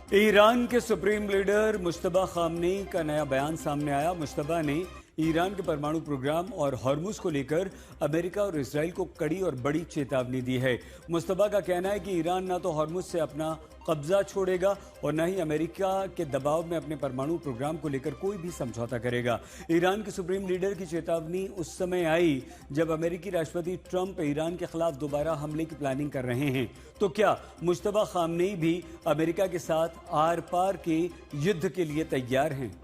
Iran के supreme leader Mushtaba Khamenei का नया बयान सामने आया। मुश्तबा ने ईरान के परमाणु प्रोग्राम और हॉर्मुज को लेकर अमेरिका और इसराइल को कड़ी और बड़ी चेतावनी दी है। मुश्तबा का कहना है कि ईरान न तो हॉर्मुज से अपना कब्जा छोड़ेगा और न ही अमेरिका के दबाव में अपने परमाणु प्रोग्राम को लेकर कोई भी समझौता करेगा। ईरान के सुप्रीम लीडर की चेतावनी उस समय आई जब अमेरिकी राष्ट्रपति ट्रंप ईरान के खिलाफ दोबारा हमले की प्लानिंग कर रहे हैं। तो क्या मुश्तबा खामनेई भी अमेरिका के साथ आर पार के युद्ध के लिए तैयार हैं?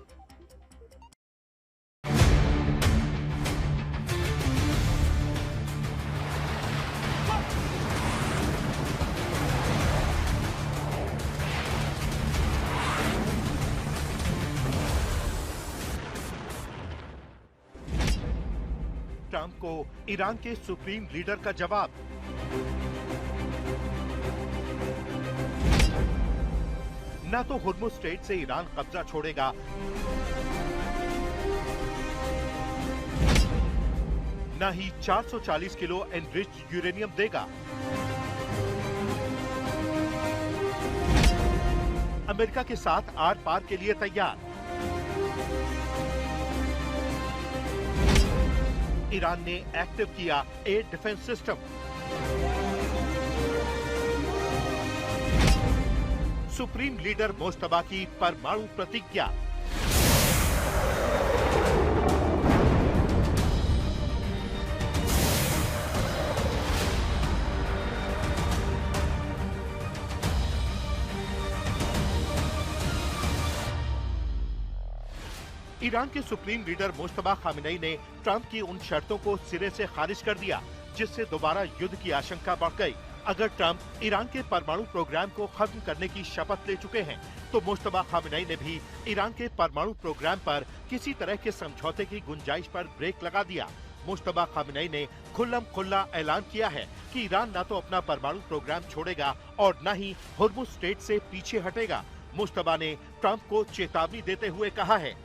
ट्रंप को ईरान के सुप्रीम लीडर का जवाब। न तो हुर्मुज स्ट्रेट से ईरान कब्जा छोड़ेगा, न ही 440 किलो एनरिच्ड यूरेनियम देगा। अमेरिका के साथ आर पार के लिए तैयार। ईरान ने एक्टिव किया air defence system. Supreme leader Mushtaba की परमाणु प्रतिज्ञा। ईरान के सुप्रीम लीडर मुश्तबा खामेनेई ने ट्रंप की उन शर्तों को सिरे से खारिज कर दिया जिससे दोबारा युद्ध की आशंका बढ़ गई। अगर ट्रंप ईरान के परमाणु प्रोग्राम को खत्म करने की शपथ ले चुके हैं तो मुश्तबा खामेनेई ने भी ईरान के परमाणु प्रोग्राम पर किसी तरह के समझौते की गुंजाइश पर ब्रेक लगा दिया। मुश्तबा खामेनेई ने खुल्लम खुल्ला ऐलान किया है कि ईरान न तो अपना परमाणु प्रोग्राम छोड़ेगा और न ही हुर्मुज स्ट्रेट से पीछे हटेगा। मुश्तबा ने ट्रंप को चेतावनी देते हुए कहा है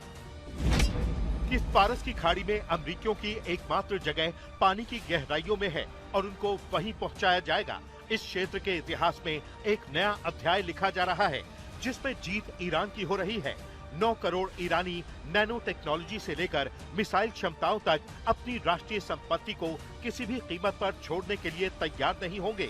कि फारस की खाड़ी में अमरीकियों की एकमात्र जगह पानी की गहराइयों में है और उनको वहीं पहुंचाया जाएगा। इस क्षेत्र के इतिहास में एक नया अध्याय लिखा जा रहा है जिसमें जीत ईरान की हो रही है। 9 करोड़ ईरानी नैनो टेक्नोलॉजी से लेकर मिसाइल क्षमताओं तक अपनी राष्ट्रीय संपत्ति को किसी भी कीमत पर छोड़ने के लिए तैयार नहीं होंगे।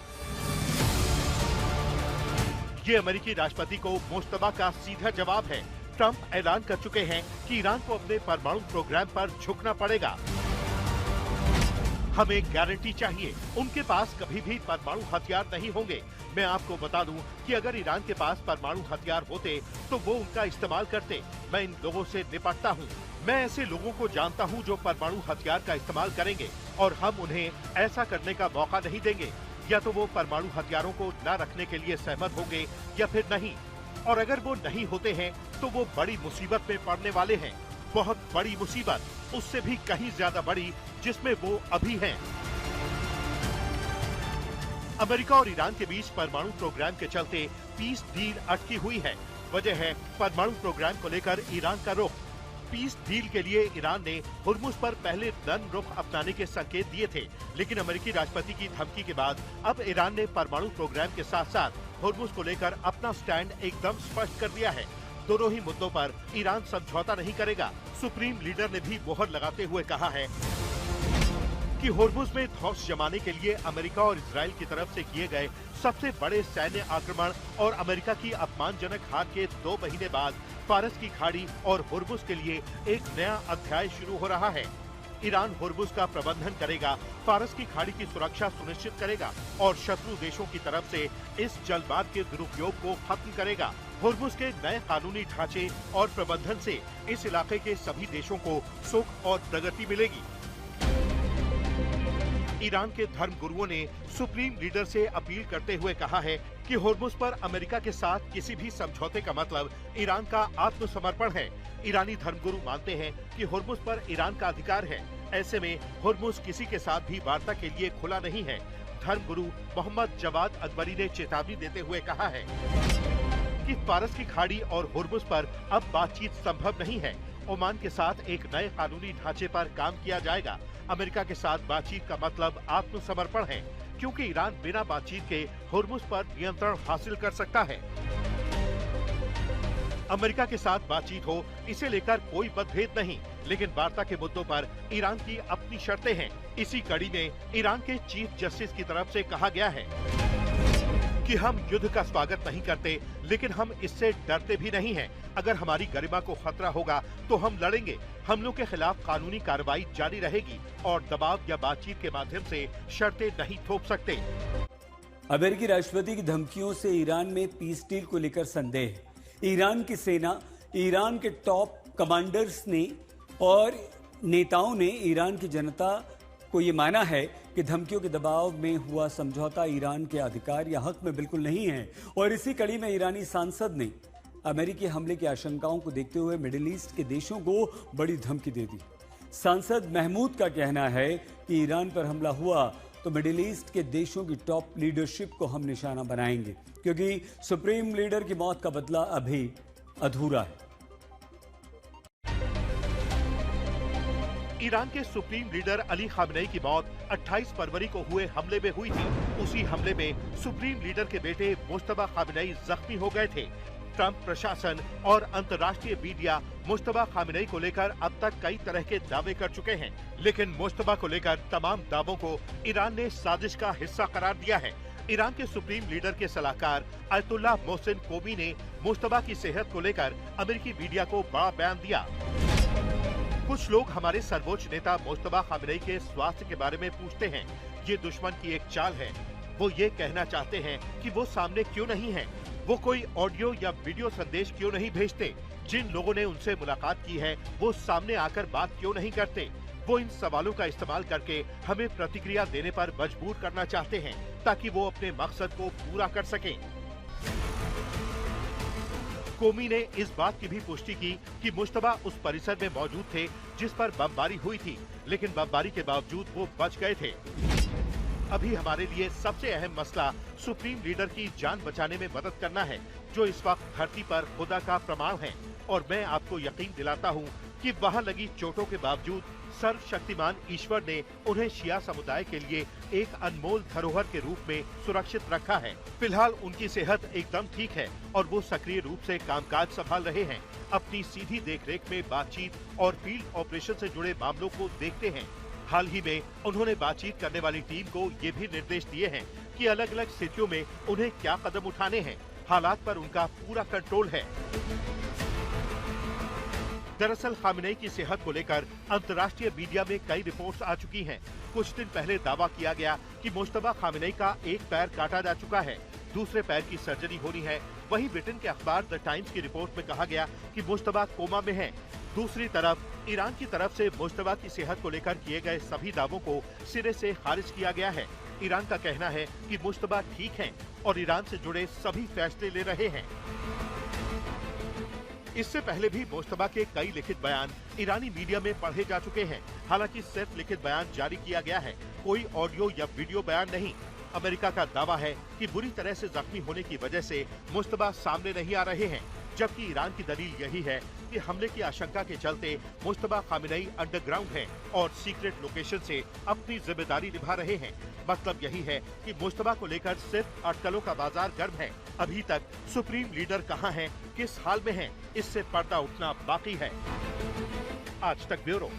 ये अमेरिकी राष्ट्रपति को मुश्तबा का सीधा जवाब है। ट्रंप ऐलान कर चुके हैं कि ईरान को अपने परमाणु प्रोग्राम पर झुकना पड़ेगा। हमें गारंटी चाहिए, उनके पास कभी भी परमाणु हथियार नहीं होंगे। मैं आपको बता दूं कि अगर ईरान के पास परमाणु हथियार होते तो वो उनका इस्तेमाल करते। मैं इन लोगों से निपटता हूं। मैं ऐसे लोगों को जानता हूं जो परमाणु हथियार का इस्तेमाल करेंगे और हम उन्हें ऐसा करने का मौका नहीं देंगे। या तो वो परमाणु हथियारों को न रखने के लिए सहमत होंगे या फिर नहीं। और अगर वो नहीं होते हैं तो वो बड़ी मुसीबत में पड़ने वाले हैं। बहुत बड़ी मुसीबत, उससे भी कहीं ज्यादा बड़ी जिसमें वो अभी हैं। अमेरिका और ईरान के बीच परमाणु प्रोग्राम के चलते पीस डील अटकी हुई है। वजह है परमाणु प्रोग्राम को लेकर ईरान का रुख। पीस डील के लिए ईरान ने हुर्मुज पर पहले नरम रुख अपनाने के संकेत दिए थे, लेकिन अमेरिकी राष्ट्रपति की धमकी के बाद अब ईरान ने परमाणु प्रोग्राम के साथ साथ हुर्मुज को लेकर अपना स्टैंड एकदम स्पष्ट कर दिया है। दोनों ही मुद्दों पर ईरान समझौता नहीं करेगा। सुप्रीम लीडर ने भी मोहर लगाते हुए कहा है कि हुर्मुज में धौंस जमाने के लिए अमेरिका और इजराइल की तरफ से किए गए सबसे बड़े सैन्य आक्रमण और अमेरिका की अपमानजनक हार के 2 महीने बाद फारस की खाड़ी और हुर्मुज के लिए एक नया अध्याय शुरू हो रहा है। ईरान हुर्मुज का प्रबंधन करेगा, फारस की खाड़ी की सुरक्षा सुनिश्चित करेगा और शत्रु देशों की तरफ से इस जलमार्ग के दुरुपयोग को खत्म करेगा। हुर्मुज के नए कानूनी ढांचे और प्रबंधन से इस इलाके के सभी देशों को सुख और प्रगति मिलेगी। ईरान के धर्म गुरुओं ने सुप्रीम लीडर से अपील करते हुए कहा है कि हुर्मुज पर अमेरिका के साथ किसी भी समझौते का मतलब ईरान का आत्मसमर्पण है। ईरानी धर्मगुरु मानते हैं कि हुर्मुज पर ईरान का अधिकार है। ऐसे में हुर्मुज किसी के साथ भी वार्ता के लिए खुला नहीं है। धर्मगुरु मोहम्मद जवाद अकबरी ने चेतावनी देते हुए कहा है कि फारस की खाड़ी और हुर्मुज पर अब बातचीत संभव नहीं है। ओमान के साथ एक नए कानूनी ढांचे पर काम किया जाएगा। अमेरिका के साथ बातचीत का मतलब आत्मसमर्पण है, क्योंकि ईरान बिना बातचीत के हुर्मुज पर नियंत्रण हासिल कर सकता है। अमेरिका के साथ बातचीत हो, इसे लेकर कोई मतभेद नहीं, लेकिन वार्ता के मुद्दों पर ईरान की अपनी शर्तें हैं। इसी कड़ी में ईरान के चीफ जस्टिस की तरफ से कहा गया है कि हम युद्ध का स्वागत नहीं करते, लेकिन हम इससे डरते भी नहीं हैं। अगर हमारी गरिमा को खतरा होगा तो हम लड़ेंगे। हमलों के खिलाफ कानूनी कार्रवाई जारी रहेगी और दबाव या बातचीत के माध्यम से शर्तें नहीं थोप सकते। अमेरिकी राष्ट्रपति की धमकियों से ईरान में पीस डील को लेकर संदेह। ईरान की सेना, ईरान के टॉप कमांडर्स ने और नेताओं ने ईरान की जनता को ये माना है कि धमकियों के दबाव में हुआ समझौता ईरान के अधिकार या हक में बिल्कुल नहीं है। और इसी कड़ी में ईरानी सांसद ने अमेरिकी हमले की आशंकाओं को देखते हुए मिडिल ईस्ट के देशों को बड़ी धमकी दे दी। सांसद महमूद का कहना है कि ईरान पर हमला हुआ तो मिडिल ईस्ट के देशों की टॉप लीडरशिप को हम निशाना बनाएंगे, क्योंकि सुप्रीम लीडर की मौत का बदला अभी अधूरा है। ईरान के सुप्रीम लीडर अली खामनेई की मौत 28 फरवरी को हुए हमले में हुई थी। उसी हमले में सुप्रीम लीडर के बेटे मुज्तबा खामनेई जख्मी हो गए थे। ट्रंप प्रशासन और अंतर्राष्ट्रीय मीडिया मुज्तबा खामनेई को लेकर अब तक कई तरह के दावे कर चुके हैं, लेकिन मुज्तबा को लेकर तमाम दावों को ईरान ने साजिश का हिस्सा करार दिया है। ईरान के सुप्रीम लीडर के सलाहकार अयतुल्लाह मोहसिन कोमी ने मुज्तबा की सेहत को लेकर अमेरिकी मीडिया को बड़ा बयान दिया। कुछ लोग हमारे सर्वोच्च नेता मुज्तबा खामनेई के स्वास्थ्य के बारे में पूछते हैं। ये दुश्मन की एक चाल है। वो ये कहना चाहते हैं कि वो सामने क्यों नहीं है, वो कोई ऑडियो या वीडियो संदेश क्यों नहीं भेजते। जिन लोगों ने उनसे मुलाकात की है वो सामने आकर बात क्यों नहीं करते। वो इन सवालों का इस्तेमाल करके हमें प्रतिक्रिया देने पर मजबूर करना चाहते हैं ताकि वो अपने मकसद को पूरा कर सकें। कोमी ने इस बात की भी पुष्टि की कि मुज्तबा उस परिसर में मौजूद थे जिस पर बमबारी हुई थी, लेकिन बमबारी के बावजूद वो बच गए थे। अभी हमारे लिए सबसे अहम मसला सुप्रीम लीडर की जान बचाने में मदद करना है, जो इस वक्त धरती पर खुदा का प्रमाण है। और मैं आपको यकीन दिलाता हूँ कि वहाँ लगी चोटों के बावजूद सर्वशक्तिमान ईश्वर ने उन्हें शिया समुदाय के लिए एक अनमोल धरोहर के रूप में सुरक्षित रखा है। फिलहाल उनकी सेहत एकदम ठीक है और वो सक्रिय रूप से कामकाज संभाल रहे हैं। अपनी सीधी देखरेख में बातचीत और फील्ड ऑपरेशन से जुड़े मामलों को देखते हैं। हाल ही में उन्होंने बातचीत करने वाली टीम को ये भी निर्देश दिए हैं कि अलग अलग स्थितियों में उन्हें क्या कदम उठाने हैं। हालात पर उनका पूरा कंट्रोल है। दरअसल खामनेई की सेहत को लेकर अंतर्राष्ट्रीय मीडिया में कई रिपोर्ट्स आ चुकी हैं। कुछ दिन पहले दावा किया गया कि मुज्तबा खामनेई का एक पैर काटा जा चुका है, दूसरे पैर की सर्जरी होनी है। वहीं ब्रिटेन के अखबार द टाइम्स की रिपोर्ट में कहा गया कि मुज्तबा कोमा में है। दूसरी तरफ ईरान की तरफ से मुज्तबा की सेहत को लेकर किए गए सभी दावों को सिरे से खारिज किया गया है। ईरान का कहना है कि मुज्तबा ठीक हैं और ईरान से जुड़े सभी फैसले ले रहे हैं। इससे पहले भी मुज्तबा के कई लिखित बयान ईरानी मीडिया में पढ़े जा चुके हैं। हालांकि सिर्फ लिखित बयान जारी किया गया है, कोई ऑडियो या वीडियो बयान नहीं। अमेरिका का दावा है कि बुरी तरह से जख्मी होने की वजह से मुज्तबा सामने नहीं आ रहे हैं, जबकि ईरान की दलील यही है कि हमले की आशंका के चलते मुज्तबा खामनेई अंडरग्राउंड हैं और सीक्रेट लोकेशन से अपनी जिम्मेदारी निभा रहे हैं। मतलब यही है कि मुज्तबा को लेकर सिर्फ अटकलों का बाजार गर्म है। अभी तक सुप्रीम लीडर कहां हैं, किस हाल में हैं, इससे पर्दा उठना बाकी है। आज तक ब्यूरो।